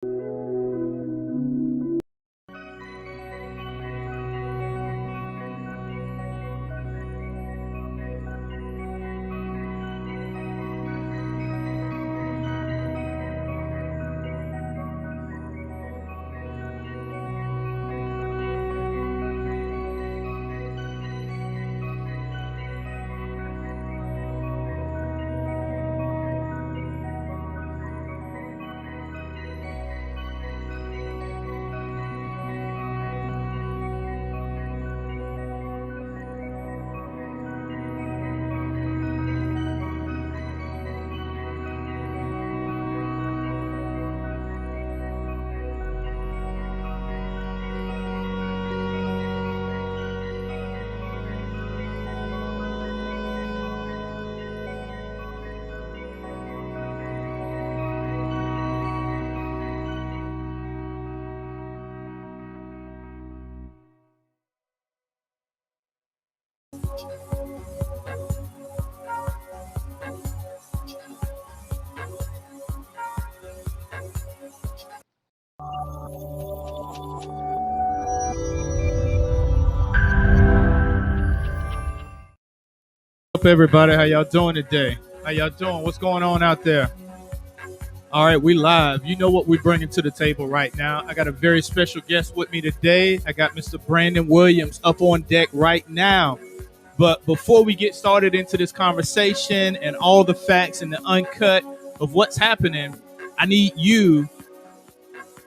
Up, everybody? How y'all doing today? How y'all doing? What's going on out there? All right, we live. You know what we're bringing to the table right now. I got a very special guest with me today. I got Mr. Brandon Williams up on deck right now. But before we get started into this conversation and all the facts and the uncut of what's happening, I need you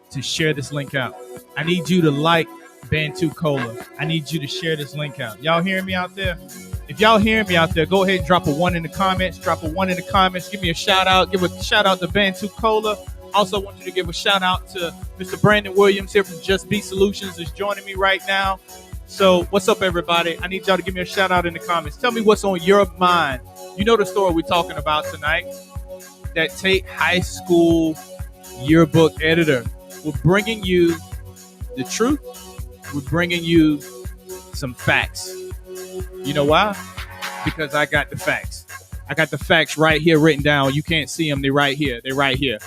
to share this link out. I need you to like Bantucola. I need you to share this link out. Y'all hearing me out there? If y'all hearing me out there, go ahead and drop a 1 in the comments. Drop a 1 in the comments. Give me a shout out. Give a shout out to Bantucola. Also want you to give a shout out to Mr. Brandon Williams here from Just Beat Solutions is joining me right now. So what's up, everybody? I need y'all to give me a shout out in the comments. Tell me what's on your mind. You know the story we're talking about tonight. That Tate High School yearbook editor. We're bringing you the truth. We're bringing you some facts. You know why? Because I got the facts. I got the facts right here written down. You can't see them. They're right here. They're right here.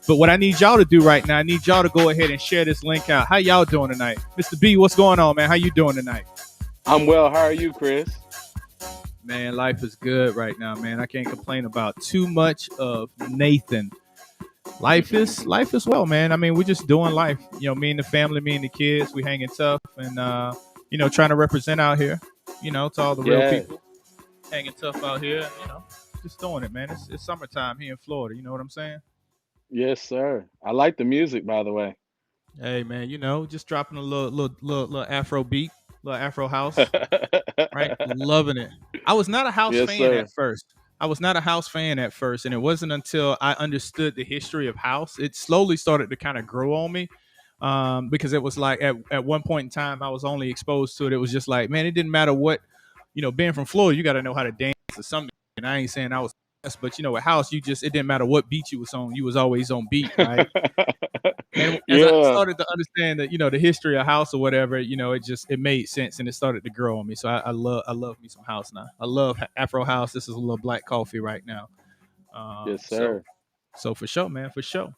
But what I need y'all to do right now, I need y'all to go ahead and share this link out. How y'all doing tonight? Mr. B, what's going on, man? How you doing tonight? I'm well. How are you, Chris? Man, life is good right now, man. I can't complain about too much of Nathan. Life is well, man. I mean, we're just doing life. You know, me and the family, me and the kids, we hanging tough and trying to represent out here. You know, to all the real people hanging tough out here. You know, just doing it, man. It's summertime here in Florida. You know what I'm saying? Yes, sir. I like the music, by the way. Hey, man. You know, just dropping a little Afro beat, little Afro house, right? Loving it. I was not a house Yes, fan sir. at first. And it wasn't until I understood the history of house, it slowly started to kind of grow on me. Because it was like at one point in time I was only exposed to it. It was just like, man, it didn't matter what, being from Florida, you got to know how to dance or something. And I ain't saying I was, but with house, it didn't matter what beat you was on, you was always on beat, right? And as I Yeah. started to understand that, the history of house or whatever, it made sense and it started to grow on me. So I love me some house now. I love Afro house. This is a little black coffee right now. Yes, So, sir. so for sure, man, for sure.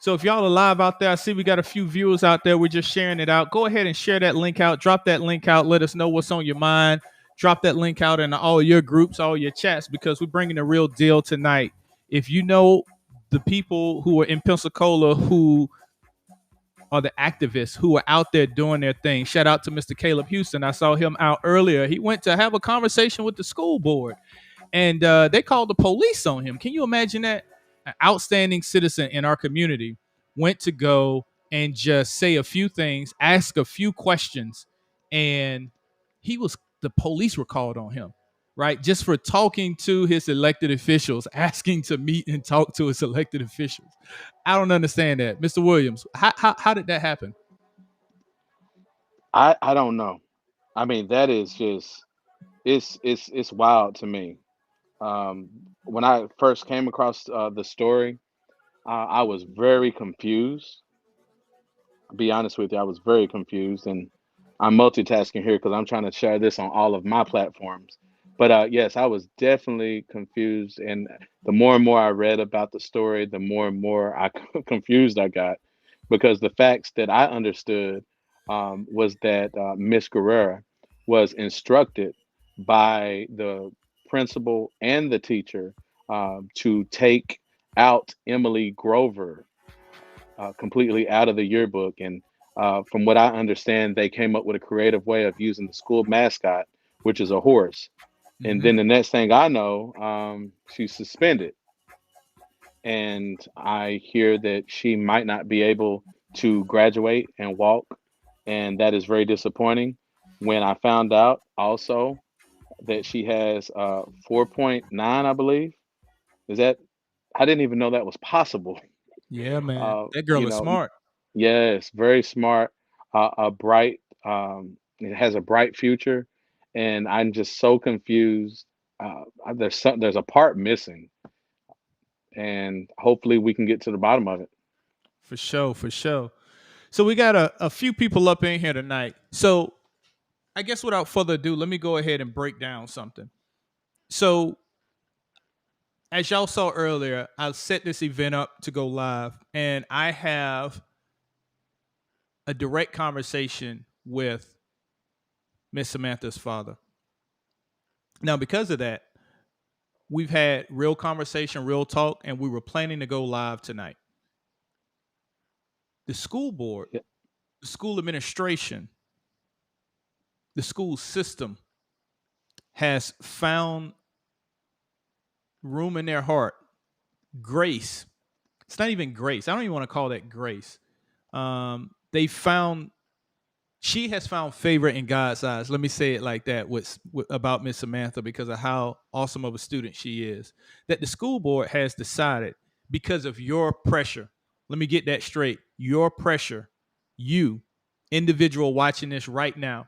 So if y'all are live out there, I see we got a few viewers out there. We're just sharing it out. Go ahead and share that link out. Drop that link out. Let us know what's on your mind. Drop that link out in all your groups, all your chats, because we're bringing the real deal tonight. If you know the people who are in Pensacola who are the activists who are out there doing their thing, shout out to Mr. Caleb Houston. I saw him out earlier. He went to have a conversation with the school board, and they called the police on him. Can you imagine that? An outstanding citizen in our community went to go and just say a few things, ask a few questions, and the police were called on him, right? Just for talking to his elected officials, asking to meet and talk to his elected officials. I don't understand that. Mr. Williams, how did that happen? I don't know. I mean, that is just it's wild to me. Um, when I first came across the story, I was very confused. I'll be honest with you, I was very confused, and I'm multitasking here because I'm trying to share this on all of my platforms. But yes, I was definitely confused, and the more and more I read about the story, the more and more confused I got, because the facts that I understood was that Miss Guerrera was instructed by the principal and the teacher to take out Emily Grover completely out of the yearbook. And from what I understand, they came up with a creative way of using the school mascot, which is a horse. And Hmm. then the next thing I know, she's suspended. And I hear that she might not be able to graduate and walk. And that is very disappointing. When I found out also that she has 4.9, I believe, is that, I didn't even know that was possible. Yeah, man. Uh, That girl you is know, smart. yes, very smart, a bright, it has a bright future, and I'm just so confused. There's a part missing, and hopefully we can get to the bottom of it. For sure, for sure. So we got a few people up in here tonight. So I guess without further ado, let me go ahead and break down something. So as y'all saw earlier, I set this event up to go live, and I have a direct conversation with Miss Samantha's father. Now, because of that, we've had real conversation, real talk, and we were planning to go live tonight. The school board, Yeah, the school administration, the school system has found room in their heart, grace. It's not even grace. I don't even want to call that grace. They found she has found favor in God's eyes. Let me say it like that with about Miss Samantha because of how awesome of a student she is. That the school board has decided because of your pressure. Let me get that straight. Your pressure, you, individual watching this right now,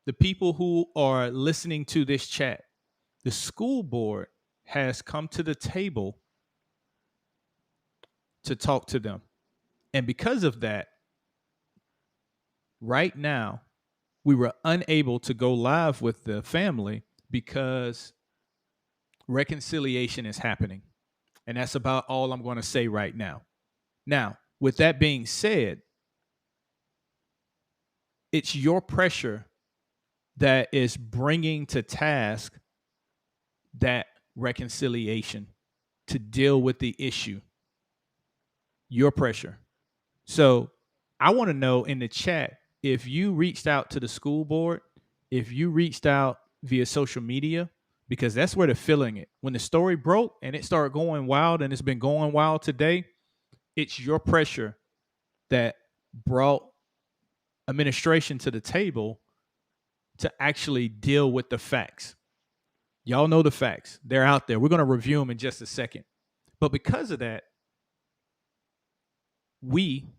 the people who are listening to this chat, the school board has come to the table to talk to them. And because of that, right now, we were unable to go live with the family because reconciliation is happening. And that's about all I'm going to say right now. Now, with that being said, it's your pressure that is bringing to task that reconciliation to deal with the issue. Your pressure. So I want to know in the chat if you reached out to the school board, if you reached out via social media, because that's where they're feeling it. When the story broke and it started going wild and it's been going wild today, it's your pressure that brought administration to the table to actually deal with the facts. Y'all know the facts. They're out there. We're going to review them in just a second. But because of that, we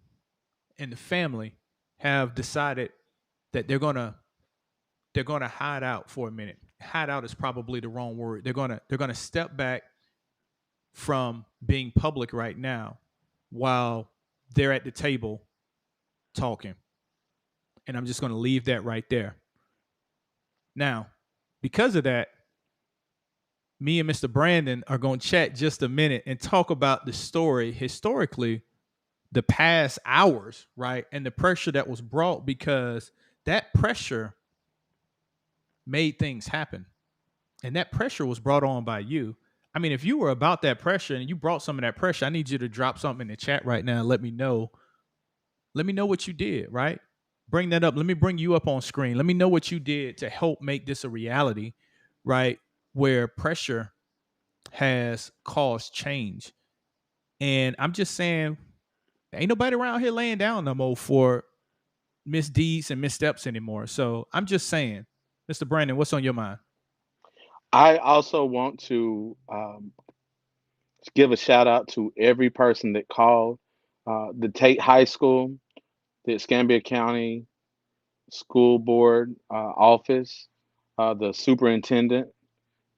and the family have decided that they're gonna hide out for a minute. Hide out is probably the wrong word. They're gonna step back from being public right now while they're at the table talking. And I'm just gonna leave that right there. Now, because of that, me and Mr. Brandon are gonna chat just a minute and talk about the story historically, the past hours, right? And the pressure that was brought because that pressure made things happen. And that pressure was brought on by you. I mean, if you were about that pressure and you brought some of that pressure, I need you to drop something in the chat right now and let me know. Let me know what you did, right? Bring that up. Let me bring you up on screen. Let me know what you did to help make this a reality, right? Where pressure has caused change. And I'm just saying, ain't nobody around here laying down no more for misdeeds and missteps anymore. So I'm just saying, Mr. Brandon, what's on your mind? I also want to give a shout out to every person that called the Tate High School, the Escambia County School Board office, the superintendent,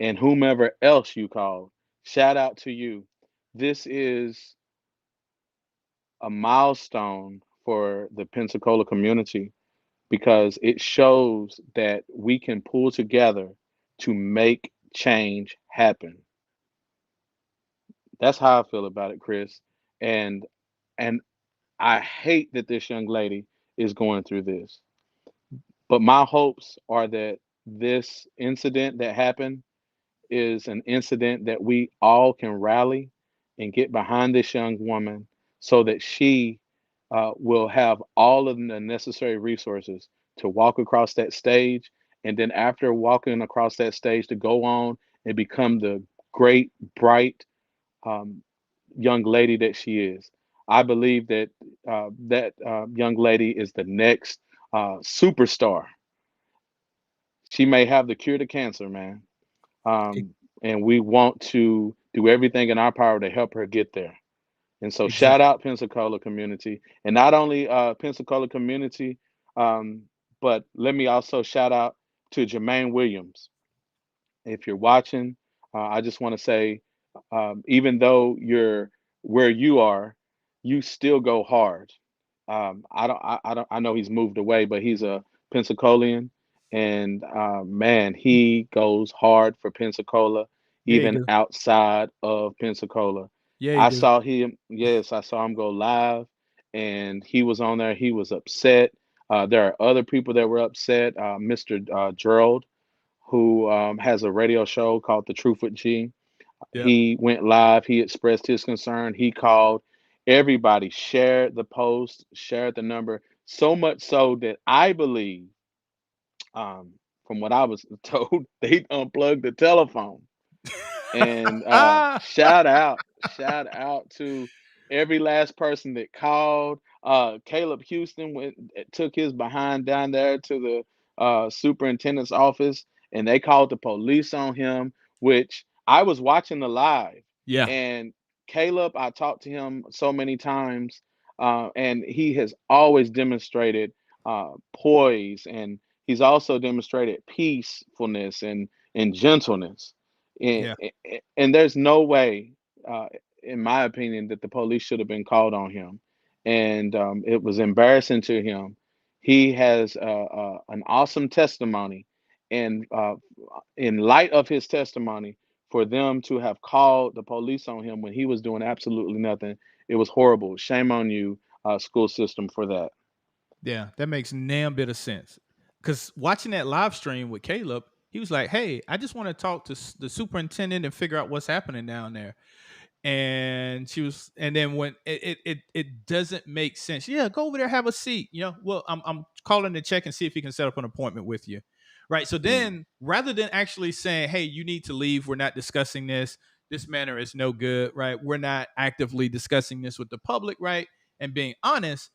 and whomever else you called. Shout out to you. This is a milestone for the Pensacola community because it shows that we can pull together to make change happen. That's how I feel about it, Chris. And and I hate that this young lady is going through this. But my hopes are that this incident that happened is an incident that we all can rally and get behind this young woman so that she will have all of the necessary resources to walk across that stage. And then, after walking across that stage, to go on and become the great, bright um, young lady that she is. I believe that young lady is the next superstar. She may have the cure to cancer, man. And we want to do everything in our power to help her get there. And so, shout Exactly. out Pensacola community, and not only Pensacola community, um, but let me also shout out to Jermaine Williams. If you're watching, I just want to say, even though you're where you are, you still go hard. I know he's moved away, but he's a Pensacolian, and man, he goes hard for Pensacola, Yeah, you even do. outside of Pensacola. Yeah, you do. Yes, I saw him go live, and he was on there. He was upset. There are other people that were upset. Mr. Gerald, who has a radio show called The Truth with G. Yep. He went live. He expressed his concern. He called. Everybody shared the post, shared the number, so much so that I believe, from what I was told, they unplugged the telephone. And shout out to every last person that called. Caleb Houston took his behind down there to the superintendent's office, and they called the police on him. Which I was watching the live, Yeah. and Caleb, I talked to him so many times, and he has always demonstrated poise, and he's also demonstrated peacefulness and gentleness. And, Yeah. and there's no way, uh, in my opinion, that the police should have been called on him. And it was embarrassing to him. He has an awesome testimony. And in light of his testimony, for them to have called the police on him when he was doing absolutely nothing, it was horrible. Shame on you, school system, for that. Yeah, that makes damn bit of sense. Because watching that live stream with Caleb, he was like, "Hey, I just want to talk to the superintendent and figure out what's happening down there." And she was, and then when it doesn't make sense. Yeah, go over there, have a seat. Well, I'm calling to check and see if he can set up an appointment with you, right? So Mm, then, rather than actually saying, "Hey, you need to leave. We're not discussing this. This manner is no good," right? We're not actively discussing this with the public, right? And being honest,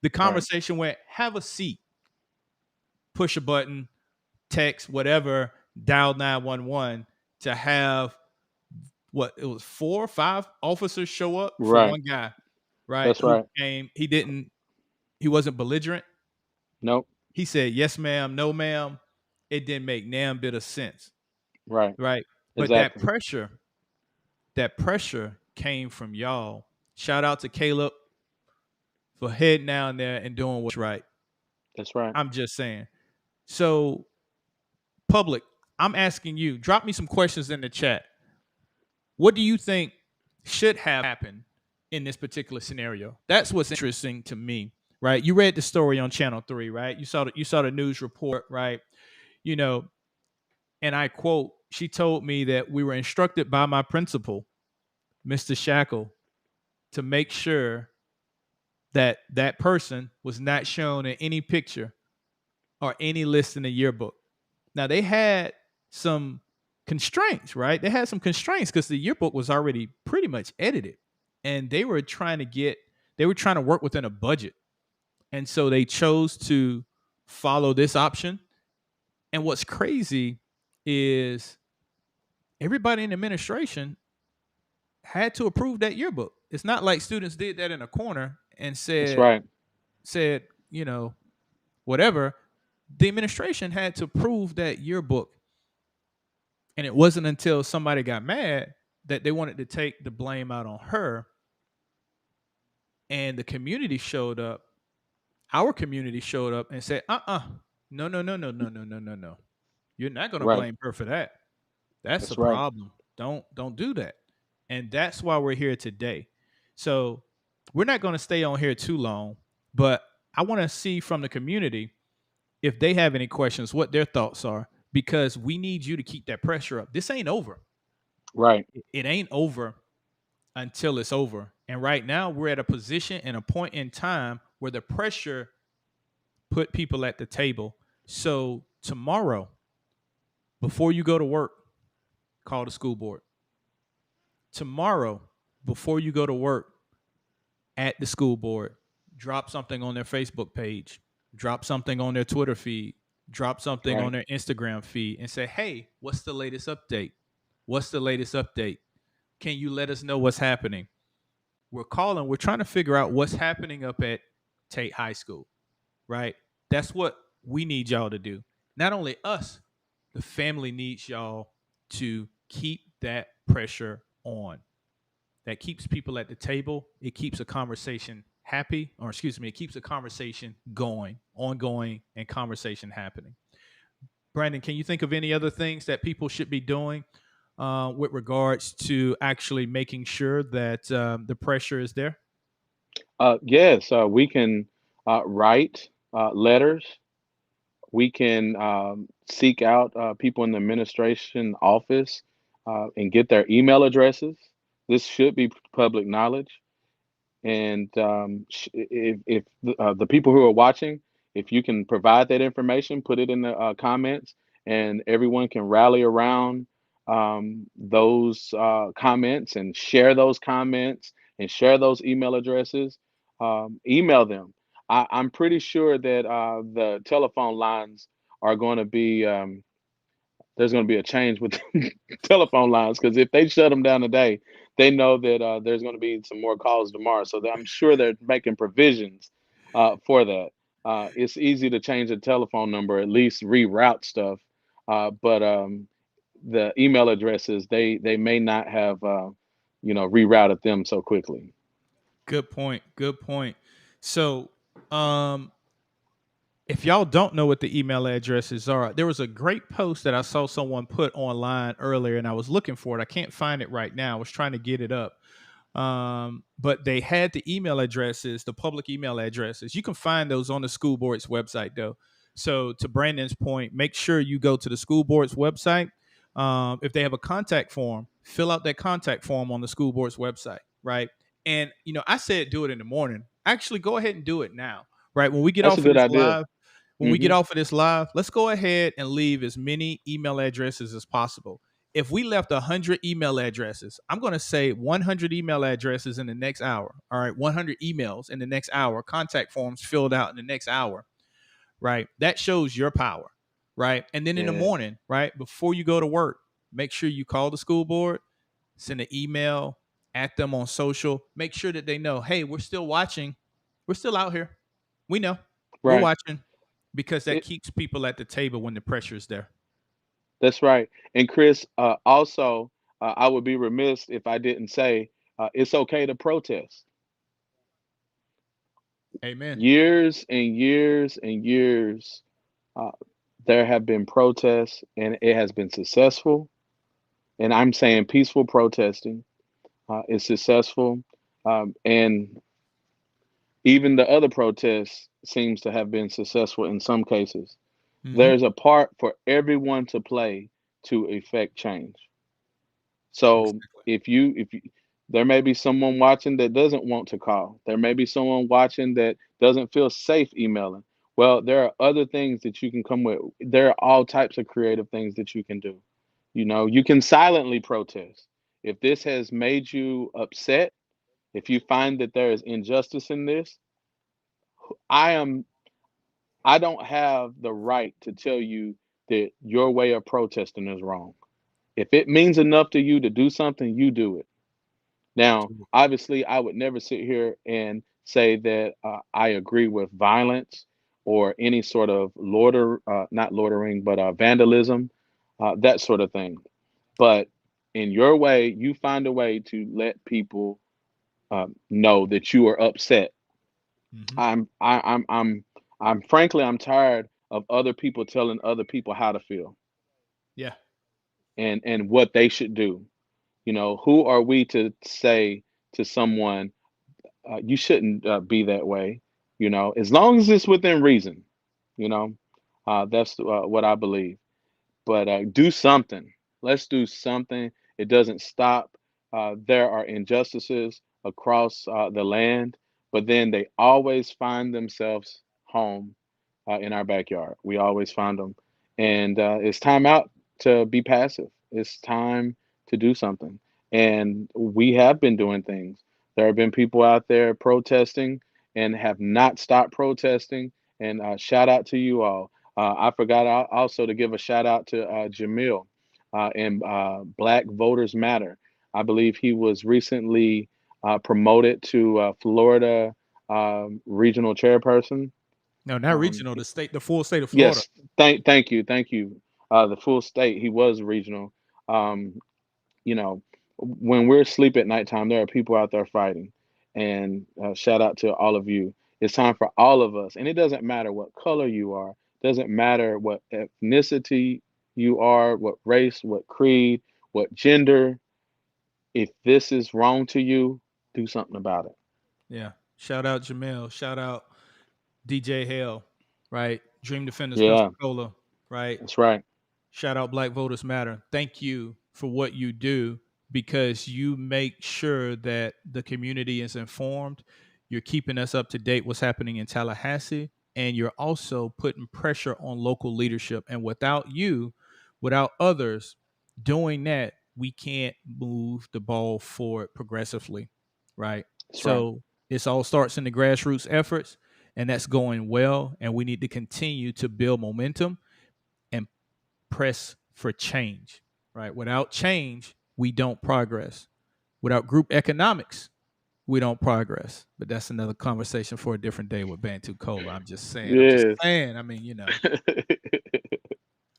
the right, conversation went, "Have a seat, push a button, text, whatever, dial 911 to have what it was 4 or 5 officers show up for right. one guy, right? That's Who right. came, he wasn't belligerent. Nope. He said, yes, ma'am, no, ma'am. It didn't make damn bit of sense, Right. right? But Exactly. that pressure came from y'all. Shout out to Caleb for heading down there and doing what's right. That's right. I'm just saying. So, public, I'm asking you, drop me some questions in the chat. What do you think should have happened in this particular scenario? That's what's interesting to me, right? You read the story on Channel 3, right? You saw the news report, right? You know, and I quote, she told me that we were instructed by my principal, Mr. Shackle, to make sure that that person was not shown in any picture or any list in the yearbook. Now they had some constraints, right? They had some constraints because the yearbook was already pretty much edited, and they were trying to work within a budget, and so they chose to follow this option. And what's crazy is everybody in administration had to approve that yearbook. It's not like students did that in a corner and That's said right. said whatever. The administration had to approve that yearbook. And it wasn't until somebody got mad that they wanted to take the blame out on her, and the community showed up. Our community showed up and said, no, no, no, no, no, no, no, no, no. You're not going to Right. blame her for that. That's the That's right. problem. Don't do that. And that's why we're here today. So we're not going to stay on here too long, but I want to see from the community if they have any questions, what their thoughts are, because we need you to keep that pressure up. This ain't over. Right. It ain't over until it's over. And right now we're at a position and a point in time where the pressure put people at the table. So tomorrow, before you go to work, call the school board. Tomorrow, before you go to work at the school board, drop something on their Facebook page, drop something on their Twitter feed, drop something on Right. their Instagram feed, and say, hey, what's the latest update? What's the latest update? Can you let us know what's happening? We're trying to figure out what's happening up at Tate High School, right? That's what we need y'all to do. Not only us, the family needs y'all to keep that pressure on. That keeps people at the table. It keeps a conversation happy, or excuse me, it keeps a conversation going, ongoing, and conversation happening. Brandon, can you think of any other things that people should be doing with regards to actually making sure that the pressure is there? Yes, we can write letters. We can seek out people in the administration office and get their email addresses. This should be public knowledge. And if the people who are watching, if you can provide that information, put it in the comments, and everyone can rally around those comments and share those comments and share those email addresses. Email them. I'm pretty sure that the telephone lines are going to be there's going to be a change with telephone lines because if they shut them down today, they know that there's going to be some more calls tomorrow. So I'm sure they're making provisions for that. It's easy to change a telephone number, at least reroute stuff, but the email addresses they may not have rerouted them so quickly. Good point. Good point. So, um, if y'all don't know what the email addresses are, there was a great post that I saw someone put online earlier, and I was looking for it. I can't find it right now. I was trying to get it up. But they had the email addresses, the public email addresses. You can find those on the school board's website, though. So, to Brandon's point, make sure you go to the school board's website. If they have a contact form, fill out that contact form on the school board's website, right? And I said do it in the morning. Actually, go ahead and do it now, right? That's a good idea. When we get Hmm. off of this live, let's go ahead and leave as many email addresses as possible. If we left 100 email addresses, I'm going to say 100 email addresses in the next hour. All right, 100 emails in the next hour, contact forms filled out in the next hour, right? That shows your power, right? And then in the Yes. morning, right, before you go to work, make sure you call the school board, send an email at them on social, make sure that they know, hey, we're still watching, we're still out here. We know we're Right. watching because that It, keeps people at the table when the pressure is there. That's right. And Chris, also, I would be remiss if I didn't say it's okay to protest. Amen. Years and years and years, uh, there have been protests, and it has been successful. And I'm saying peaceful protesting is successful, and even the other protests seems to have been successful in some cases. Mm-hmm. There's a part for everyone to play to effect change. So Exactly. if you there may be someone watching that doesn't want to call. There may be someone watching that doesn't feel safe emailing. Well, there are other things that you can come with. There are all types of creative things that you can do. You can silently protest. If this has made you upset, if you find that there is injustice in this, I am I don't have the right to tell you that your way of protesting is wrong. If it means enough to you to do something, you do it. Now, obviously, I would never sit here and say that I agree with violence or any sort of not loitering, but vandalism, that sort of thing. But in your way, you find a way to let people know that you are upset. Mm-hmm. I'm, I, I'm, I'm, I'm frankly, I'm tired of other people telling other people how to feel. Yeah. and what they should do. You know, who are we to say to someone, you shouldn't be that way? You know, as long as it's within reason. You know, that's what I believe. But do something. Let's do something. It doesn't stop. There are injustices across the land, but then they always find themselves home in our backyard. We always find them. And it's time out to be passive. It's time to do something. And we have been doing things. There have been people out there protesting and have not stopped protesting. And shout out to you all. I forgot also to give a shout out to Jamil and Black Voters Matter. I believe he was recently promoted to Florida regional chairperson. No, not Um, regional. The full state of Florida. yes, thank you. The full state. He was regional. Um, you know, when we're asleep at nighttime, there are people out there fighting. And shout out to all of you. It's time for all of us, and it doesn't matter what color you are, doesn't matter what ethnicity you are, what race, what creed, what gender. If this is wrong to you, do something about it. Yeah. Shout out Jamel. Shout out DJ Hale. Right. Dream Defenders Yeah, Pensacola. Right. that's right. Shout out Black Voters Matter. Thank you for what you do because you make sure that the community is informed. You're keeping us up to date what's happening in Tallahassee, and you're also putting pressure on local leadership. And without you, without others doing that, we can't move the ball forward progressively, right? That's right. So this all starts in the grassroots efforts, and that's going well. And we need to continue to build momentum and press for change, right? Without change, we don't progress. Without group economics, we don't progress. But that's another conversation for a different day with Bantu Cola. I'm just saying. I'm just Yes. saying. I mean,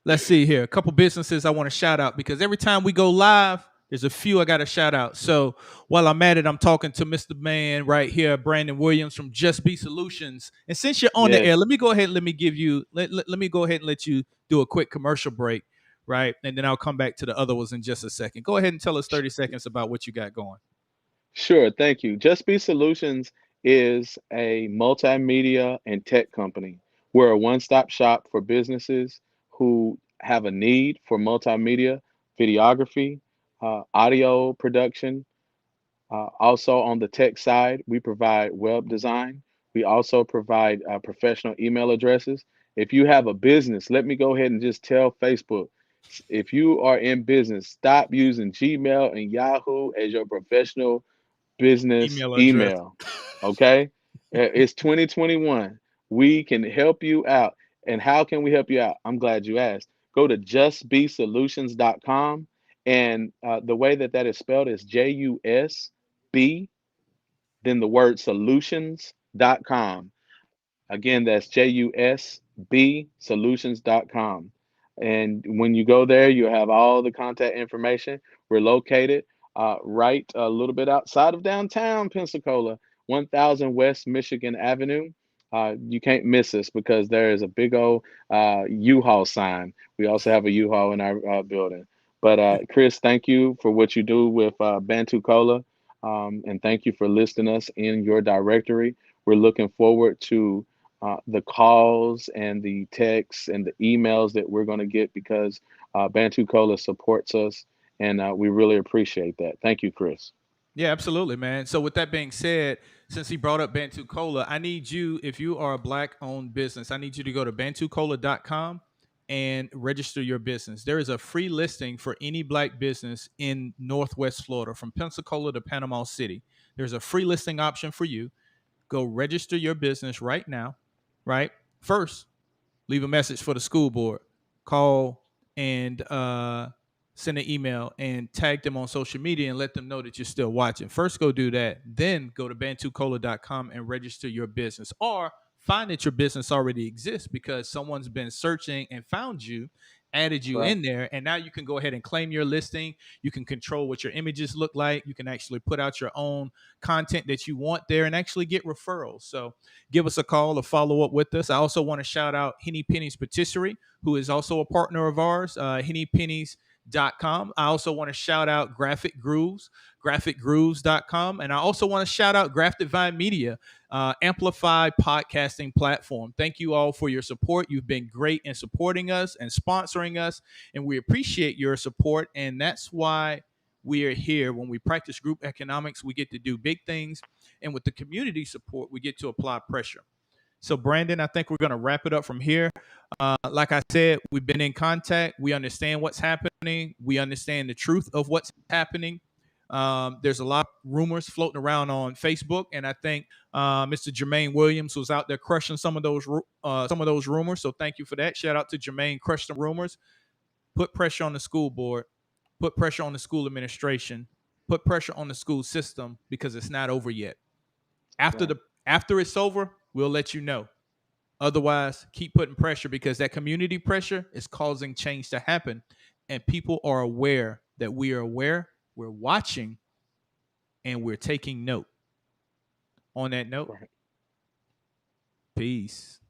let's see here. A couple businesses I want to shout out because every time we go live, there's a few I got to shout out. So while I'm at it, I'm talking to Mr. Man right here, Brandon Williams from Just Be Solutions. And since you're on the air, Yes. let me go ahead and let me go ahead and let you do a quick commercial break, right? And then I'll come back to the other ones in just a second. Go ahead and tell us 30 seconds about what you got going. Sure, thank you. Just Be Solutions is a multimedia and tech company. We're a one-stop shop for businesses who have a need for multimedia, videography, audio production. Also, on the tech side, we provide web design. We also provide professional email addresses. If you have a business, let me go ahead and just tell Facebook, if you are in business, stop using Gmail and Yahoo as your professional business Email address. email. Okay? It's 2021. We can help you out. And how can we help you out? I'm glad you asked. Go to justbesolutions.com. And the way that that is spelled is JUSB, then the word solutions.com. Again, that's JUSB solutions.com. And when you go there, you have all the contact information. We're located right a little bit outside of downtown Pensacola, 1000 West Michigan Avenue. You can't miss us because there is a big old U-Haul sign. We also have a U-Haul in our building. But Chris, thank you for what you do with Bantucola, and thank you for listing us in your directory. We're looking forward to the calls and the texts and the emails that we're going to get because Bantu Cola supports us, and we really appreciate that. Thank you, Chris. Yeah, absolutely, man. So with that being said, since he brought up Bantu Cola, I need you, if you are a black owned business, I need you to go to bantucola.com and register your business. There is a free listing for any black business in Northwest Florida, from Pensacola to Panama City. There's a free listing option for you. Go register your business right now, right? First, leave a message for the school board, call and send an email and tag them on social media and let them know that you're still watching. First, go do that. Then go to bantucola.com and register your business, or find that your business already exists because someone's been searching and found you added you Right. in there, and now you can go ahead and claim your listing. You can control what your images look like. You can actually put out your own content that you want there and actually get referrals. So give us a call or follow up with us. I also want to shout out Henny Penny's Patisserie, who is also a partner of ours, hennypennies.com. I also want to shout out Graphic Grooves, graphicgrooves.com. And I also want to shout out Grafted Vine Media, amplified podcasting platform. Thank you all for your support. You've been great in supporting us and sponsoring us, and we appreciate your support. And that's why we are here. When we practice group economics, we get to do big things, and with the community support, we get to apply pressure. So, Brandon, I think we're going to wrap it up from here. Like I said, we've been in contact. We understand what's happening. We understand the truth of what's happening. There's a lot of rumors floating around on Facebook, and I think Mr. Jermaine Williams was out there crushing some of those rumors. So thank you for that. Shout out to Jermaine, crush the rumors. Put pressure on the school board. Put pressure on the school administration. Put pressure on the school system because it's not over yet. After Right. the after it's over, we'll let you know. Otherwise, keep putting pressure because that community pressure is causing change to happen. And people are aware that we are aware, we're watching, and we're taking note. On that note, Right. peace.